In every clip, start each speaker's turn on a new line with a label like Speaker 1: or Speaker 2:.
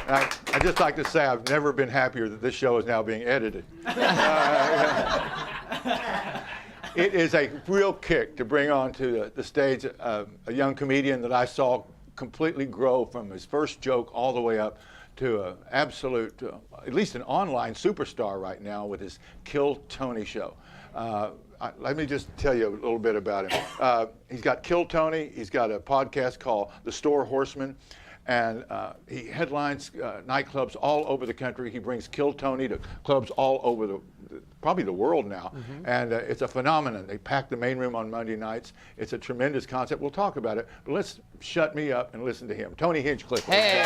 Speaker 1: I'd just like to say I've never been happier that this show is now being edited. It is a real kick to bring onto the stage a young comedian that I saw completely grow from his first joke all the way up to an absolute, at least an online superstar right now with his Kill Tony show. Let me just tell you a little bit about him. He's got Kill Tony. He's got a podcast called The Store Horseman. And he headlines nightclubs all over the country. He brings Kill Tony to clubs all over probably the world now. And it's a phenomenon. They pack the main room on Monday nights. It's a tremendous concept. We'll talk about it, but let's shut me up and listen to him. Tony Hinchcliffe.
Speaker 2: Hey.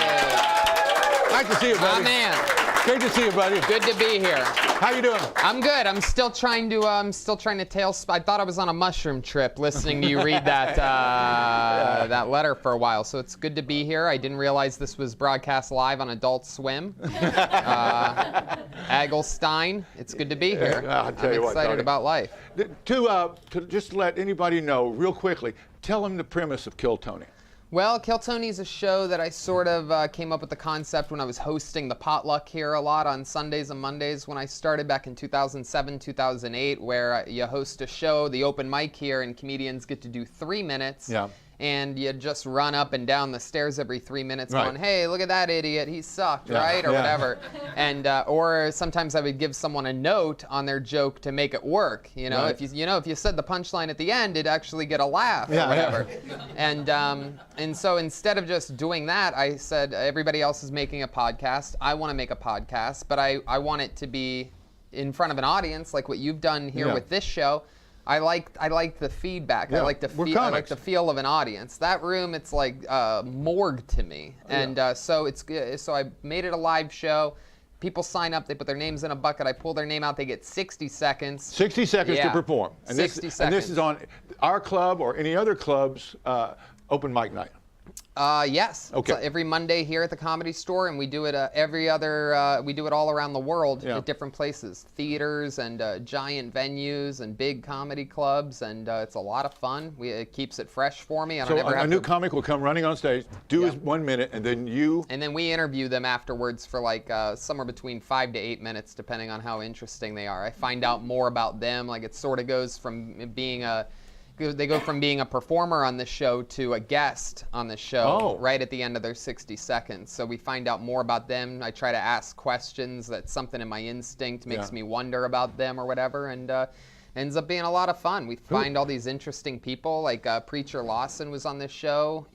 Speaker 1: Nice to see you, buddy.
Speaker 2: Oh, man.
Speaker 1: Great to see you, buddy.
Speaker 2: Good to be here.
Speaker 1: How you doing?
Speaker 2: I'm good. I'm still trying to tailspin. I thought I was on a mushroom trip listening to you read that that letter for a while. So it's good to be here. I didn't realize this was broadcast live on Adult Swim. Agelstein, it's good to be here.
Speaker 1: I'll tell you
Speaker 2: I'm
Speaker 1: what,
Speaker 2: excited
Speaker 1: Tony.
Speaker 2: about life.
Speaker 1: To just let anybody know real quickly, tell them the premise of Kill Tony.
Speaker 2: Well, Kill Tony is a show that I sort of came up with the concept when I was hosting the potluck here a lot on Sundays and Mondays when I started back in 2007, 2008, where you host a show, the open mic here, and comedians get to do 3 minutes.
Speaker 1: Yeah.
Speaker 2: And you just run up and down the stairs every 3 minutes
Speaker 1: Right.
Speaker 2: going, hey, look at that idiot, he sucked,
Speaker 1: Yeah.
Speaker 2: right? Or
Speaker 1: Yeah.
Speaker 2: whatever. And or sometimes I would give someone a note on their joke to make it work. You know,
Speaker 1: Right.
Speaker 2: if you said the punchline at the end, it'd actually get a laugh
Speaker 1: Yeah,
Speaker 2: or whatever.
Speaker 1: yeah.
Speaker 2: And so instead of just doing that, I said, everybody else is making a podcast. I want to make a podcast, but I want it to be in front of an audience like what you've done here
Speaker 1: Yeah.
Speaker 2: with this show. I like the feedback.
Speaker 1: Yeah,
Speaker 2: I like the
Speaker 1: we're
Speaker 2: feel. I like
Speaker 1: comics.
Speaker 2: the feel of an audience. That room, it's like morgue to me. And so I made it a live show. People sign up. They put their names in a bucket. I pull their name out. They get 60 seconds.
Speaker 1: 60 seconds to
Speaker 2: Yeah.
Speaker 1: perform. And
Speaker 2: 60
Speaker 1: this
Speaker 2: seconds.
Speaker 1: is on our club or any other club's open mic night.
Speaker 2: Yes.
Speaker 1: Okay.
Speaker 2: It's, every Monday here at the Comedy Store, and we do it we do it all around the world
Speaker 1: Yeah.
Speaker 2: at different places, theaters and giant venues and big comedy clubs, and it's a lot of fun. It keeps it fresh for me. I don't
Speaker 1: So
Speaker 2: ever
Speaker 1: a
Speaker 2: have
Speaker 1: new
Speaker 2: to.
Speaker 1: comic will come running on stage, do his 1 minute, and then you.
Speaker 2: And then we interview them afterwards for like somewhere between 5 to 8 minutes, depending on how interesting they are. I find out more about them. Like it sort of goes from being they go from being a performer on the show to a guest on the show right at the end of their 60 seconds. So we find out more about them. I try to ask questions that something in my instinct makes me wonder about them or whatever, and ends up being a lot of fun. We find all these interesting people, like Preacher Lawson was on this show,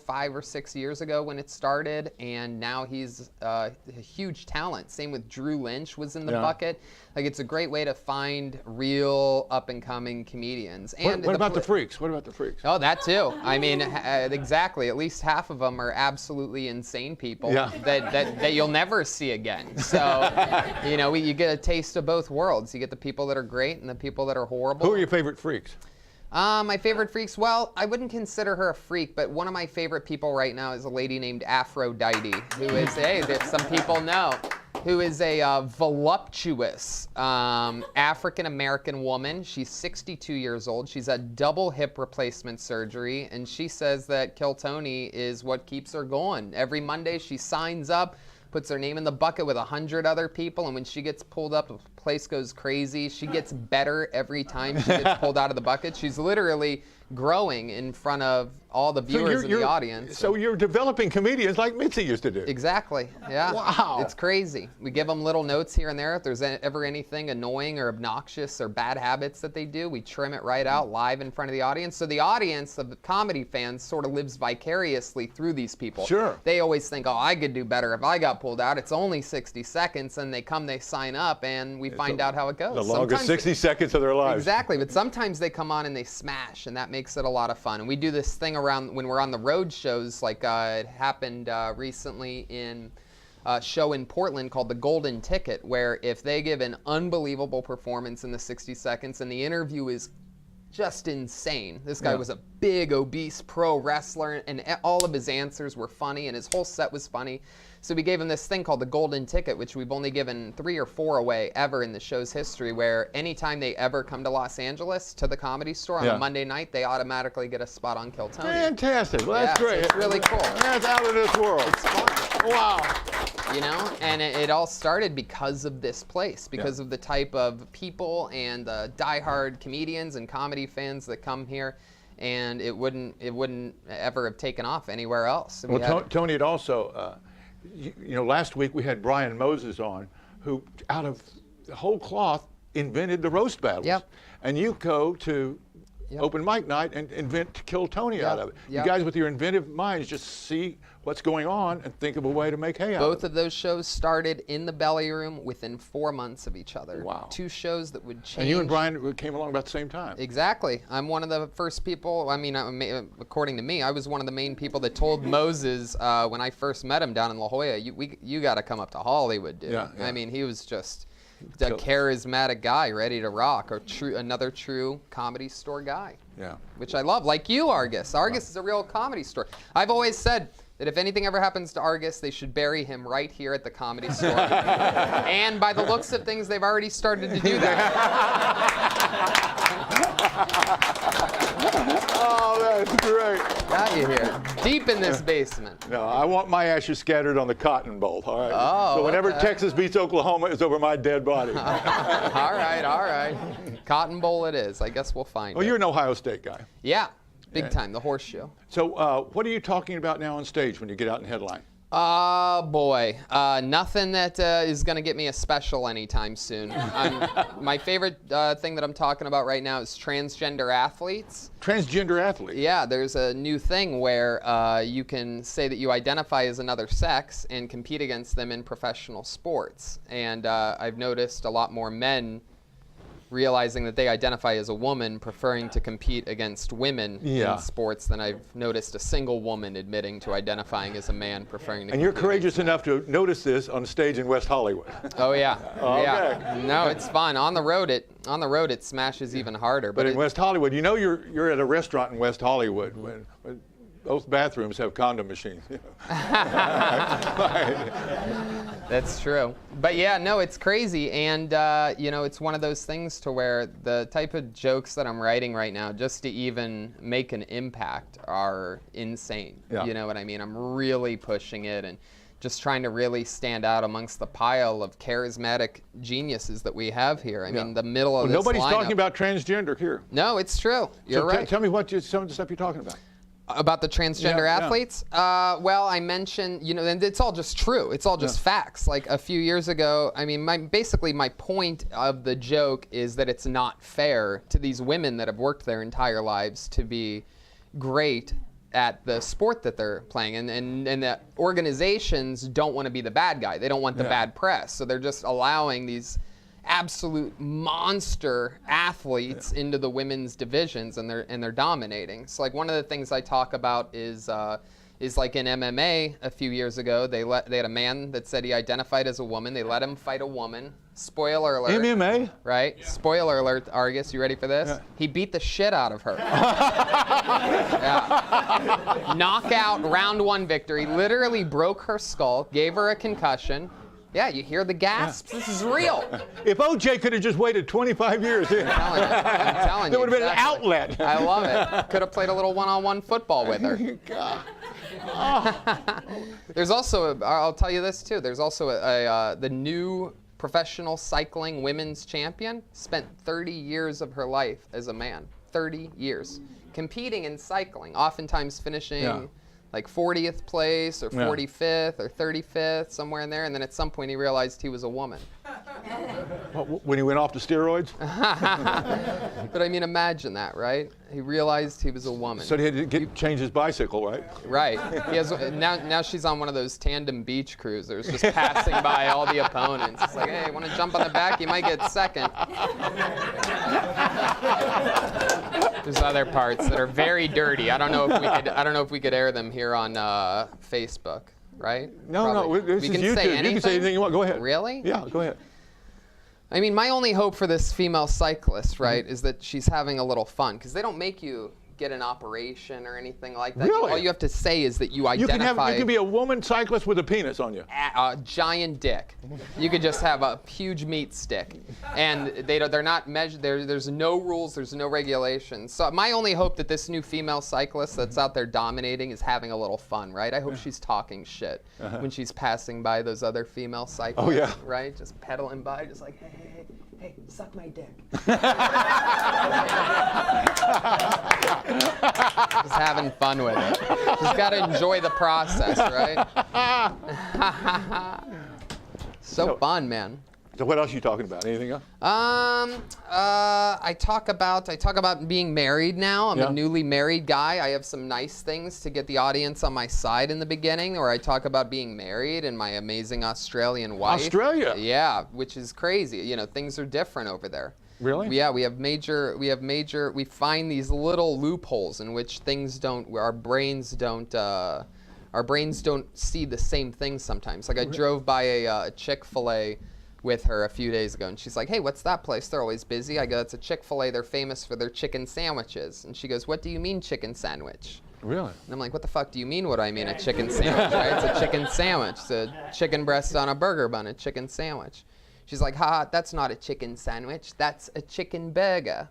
Speaker 2: 5 or 6 years ago when it started, and now he's a huge talent. Same with Drew Lynch was in the bucket. Like it's a great way to find real up-and-coming comedians. And
Speaker 1: What about the freaks? What about the freaks?
Speaker 2: Oh, that too. I mean, exactly. At least half of them are absolutely insane people that you'll never see again. So, you get a taste of both worlds. You get the people that are great and the people that are horrible.
Speaker 1: Who are your favorite freaks?
Speaker 2: My favorite freaks, well, I wouldn't consider her a freak, but one of my favorite people right now is a lady named Aphrodite, who is, some people know, who is a voluptuous African-American woman. She's 62 years old. She's had double hip replacement surgery, and she says that Kill Tony is what keeps her going. Every Monday she signs up, puts her name in the bucket with 100 other people, and when she gets pulled up, the place goes crazy. She gets better every time she gets pulled out of the bucket. She's literally growing in front of all the viewers in the audience.
Speaker 1: So you're developing comedians like Mitzi used to do.
Speaker 2: Exactly, yeah.
Speaker 1: Wow.
Speaker 2: It's crazy. We give them little notes here and there. If there's ever anything annoying or obnoxious or bad habits that they do, we trim it right out live in front of the audience. So the audience of the comedy fans sort of lives vicariously through these people.
Speaker 1: Sure.
Speaker 2: They always think, oh, I could do better if I got pulled out. It's only 60 seconds, and they sign up, and we find out how it goes.
Speaker 1: The longest 60 seconds of their lives.
Speaker 2: Exactly, but sometimes they come on and they smash, and that makes it a lot of fun. And we do this thing around when we're on the road shows, like it happened recently in a show in Portland called The Golden Ticket, where if they give an unbelievable performance in the 60 seconds and the interview is just insane. This guy was a big, obese pro wrestler, and all of his answers were funny, and his whole set was funny. So we gave him this thing called the Golden Ticket, which we've only given 3 or 4 away ever in the show's history, where anytime they ever come to Los Angeles to the Comedy Store on a Monday night, they automatically get a spot on Kill Tony.
Speaker 1: Fantastic. Well, that's great.
Speaker 2: So it's really cool.
Speaker 1: That's out of this world.
Speaker 2: It's fun.
Speaker 1: Wow.
Speaker 2: you know? And it all started because of this place, because of the type of people and the diehard comedians and comedy fans that come here. And it wouldn't ever have taken off anywhere else.
Speaker 1: Well, Tony, it also, you know, last week we had Brian Moses on, who out of the whole cloth invented the roast battles.
Speaker 2: Yep.
Speaker 1: And you go to open mic night and invent Kill Tony out of it. You guys with your inventive minds just see what's going on and think of a way to make hay out of it.
Speaker 2: Both of those shows started in the belly room within 4 months of each other.
Speaker 1: Wow.
Speaker 2: 2 shows that would change.
Speaker 1: And you and Brian came along about the same time.
Speaker 2: Exactly. I'm one of the first people, I mean, according to me, I was one of the main people that told Moses when I first met him down in La Jolla, you got to come up to Hollywood, dude.
Speaker 1: Yeah.
Speaker 2: I mean, he was just a charismatic guy ready to rock, another true comedy store guy.
Speaker 1: Yeah.
Speaker 2: Which I love, like you, Argus. Argus is a real comedy store. I've always said that if anything ever happens to Argus, they should bury him right here at the Comedy Store. And by the looks of things, they've already started to do that.
Speaker 1: Oh, that's great.
Speaker 2: Got you here, deep in this basement.
Speaker 1: No, I want my ashes scattered on the Cotton Bowl, all right?
Speaker 2: Oh,
Speaker 1: so whenever
Speaker 2: okay.
Speaker 1: Texas beats Oklahoma, it's over my dead body.
Speaker 2: All right. Cotton Bowl it is. I guess we'll find
Speaker 1: Well,
Speaker 2: it.
Speaker 1: you're an Ohio State guy.
Speaker 2: Yeah, big time, the horseshoe.
Speaker 1: So what are you talking about now on stage when you get out and headline?
Speaker 2: Boy, nothing that is going to get me a special anytime soon. My favorite thing that I'm talking about right now is transgender athletes.
Speaker 1: Transgender athletes?
Speaker 2: Yeah, there's a new thing where you can say that you identify as another sex and compete against them in professional sports. And I've noticed a lot more men realizing that they identify as a woman, preferring to compete against women in sports than I've noticed a single woman admitting to identifying as a man, preferring to
Speaker 1: And you're
Speaker 2: compete
Speaker 1: courageous enough to notice this on stage in West Hollywood.
Speaker 2: Oh yeah.
Speaker 1: Okay.
Speaker 2: Yeah. No, it's fun. On the road it smashes even harder.
Speaker 1: But in West Hollywood, you know you're at a restaurant in West Hollywood when both bathrooms have condom machines.
Speaker 2: That's true. But yeah, no, it's crazy. And, you know, it's one of those things to where the type of jokes that I'm writing right now, just to even make an impact, are insane.
Speaker 1: Yeah.
Speaker 2: You know what I mean? I'm really pushing it and just trying to really stand out amongst the pile of charismatic geniuses that we have here. I mean, the middle of this
Speaker 1: nobody's
Speaker 2: lineup.
Speaker 1: talking about transgender here.
Speaker 2: No, it's true. You're
Speaker 1: So
Speaker 2: right.
Speaker 1: tell me some of the stuff you're talking about.
Speaker 2: About the transgender athletes? Well, I mentioned, you know, and it's all just true. It's all just facts. Like a few years ago, I mean, basically my point of the joke is that it's not fair to these women that have worked their entire lives to be great at the sport that they're playing. And the organizations don't want to be the bad guy. They don't want the bad press. So they're just allowing these absolute monster athletes into the women's divisions, and they're dominating. So like one of the things I talk about is like in MMA a few years ago, they had a man that said he identified as a woman. They let him fight a woman. Spoiler alert.
Speaker 1: MMA?
Speaker 2: Right? Yeah. Spoiler alert, Argus. You ready for this? Yeah. He beat the shit out of her. Knockout, round 1 victory. Literally broke her skull, gave her a concussion. Yeah, you hear the gasps? This is real.
Speaker 1: If OJ could have just waited 25 years,
Speaker 2: I'm telling you.
Speaker 1: there would have been an outlet.
Speaker 2: I love it. Could have played a little one-on-one football with her.
Speaker 1: God.
Speaker 2: There's also, I'll tell you this too, there's also the new professional cycling women's champion spent 30 years of her life as a man. 30 years. Competing in cycling, oftentimes finishing like 40th place or 45th or 35th, somewhere in there, and then at some point he realized he was a woman.
Speaker 1: When he went off to steroids?
Speaker 2: But I mean, imagine that, right? He realized he was a woman.
Speaker 1: So he had to change his bicycle, right?
Speaker 2: Right. He has, now she's on one of those tandem beach cruisers, just passing by all the opponents. It's like, hey, want to jump on the back? You might get second. There's other parts that are very dirty. I don't know if we could air them here on Facebook, right?
Speaker 1: No, this is YouTube.
Speaker 2: Say anything?
Speaker 1: You can say anything you want. Go ahead.
Speaker 2: Really?
Speaker 1: Yeah, go ahead.
Speaker 2: I mean, my only hope for this female cyclist, right, is that she's having a little fun, because they don't make you get an operation or anything like that.
Speaker 1: Really?
Speaker 2: All you have to say is that you
Speaker 1: You
Speaker 2: identify
Speaker 1: can be a woman cyclist with a penis on you.
Speaker 2: a giant dick. You could just have a huge meat stick, and they're not measured. There's no rules. There's no regulations. So my only hope that this new female cyclist that's out there dominating is having a little fun, right? I hope she's talking shit when she's passing by those other female cyclists.
Speaker 1: Oh, yeah.
Speaker 2: Right? Just pedaling by, just like, hey, suck my dick. Just having fun with it. Just got to enjoy the process, right? So fun, man.
Speaker 1: So what else are you talking about? Anything else?
Speaker 2: I talk about being married now. I'm
Speaker 1: Yeah.
Speaker 2: a newly married guy. I have some nice things to get the audience on my side in the beginning, or I talk about being married and my amazing Australian wife.
Speaker 1: Australia?
Speaker 2: Yeah, which is crazy. You know, things are different over there.
Speaker 1: Really?
Speaker 2: Yeah, we find these little loopholes in which our brains don't see the same things sometimes. Like I drove by a Chick-fil-A with her a few days ago, and she's like, hey, what's that place? They're always busy. I go, it's a Chick-fil-A. They're famous for their chicken sandwiches. And she goes, what do you mean chicken sandwich?
Speaker 1: Really?
Speaker 2: And I'm like, what the fuck do you mean what I mean, a chicken sandwich, right? It's a chicken sandwich. It's a chicken breast on a burger bun, a chicken sandwich. She's like, haha, that's not a chicken sandwich. That's a chicken burger.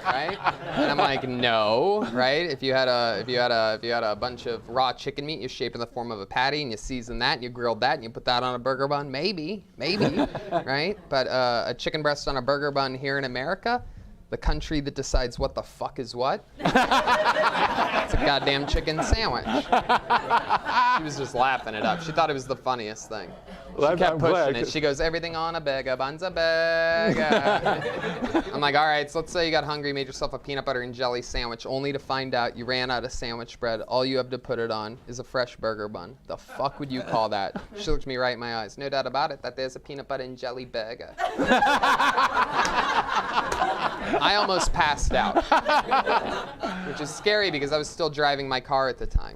Speaker 2: Right? And I'm like, no, right? If you had a bunch of raw chicken meat, you shape in the form of a patty, and you season that, and you grilled that, and you put that on a burger bun, maybe, right? But a chicken breast on a burger bun here in America, the country that decides what the fuck is what, it's a goddamn chicken sandwich. She was just laughing it up. She thought it was the funniest thing.
Speaker 1: Well,
Speaker 2: She kept
Speaker 1: I'm glad,
Speaker 2: pushing it. She goes, everything on a burger, bun's a burger. I'm like, all right, so let's say you got hungry, made yourself a peanut butter and jelly sandwich, only to find out you ran out of sandwich bread. All you have to put it on is a fresh burger bun. The fuck would you call that? She looked me right in my eyes. No doubt about it that there's a peanut butter and jelly burger. I almost passed out, which is scary because I was still driving my car at the time.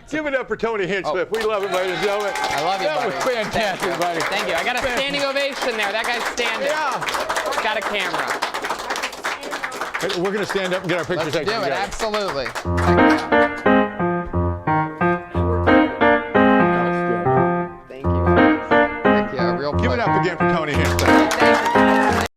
Speaker 1: Give it up for Tony Hinchcliffe. We love him, ladies and gentlemen.
Speaker 2: I love you,
Speaker 1: That was
Speaker 2: buddy.
Speaker 1: fantastic, buddy.
Speaker 2: Thank you. I got a standing ovation there. That guy's standing.
Speaker 1: Yeah.
Speaker 2: Got a camera.
Speaker 1: Hey, we're going to stand up and get our picture
Speaker 2: Let's do
Speaker 1: taken
Speaker 2: it.
Speaker 1: together.
Speaker 2: Absolutely. Thank you. Thank you. Real
Speaker 1: Give it
Speaker 2: pleasure.
Speaker 1: up again for Tony Hinchcliffe.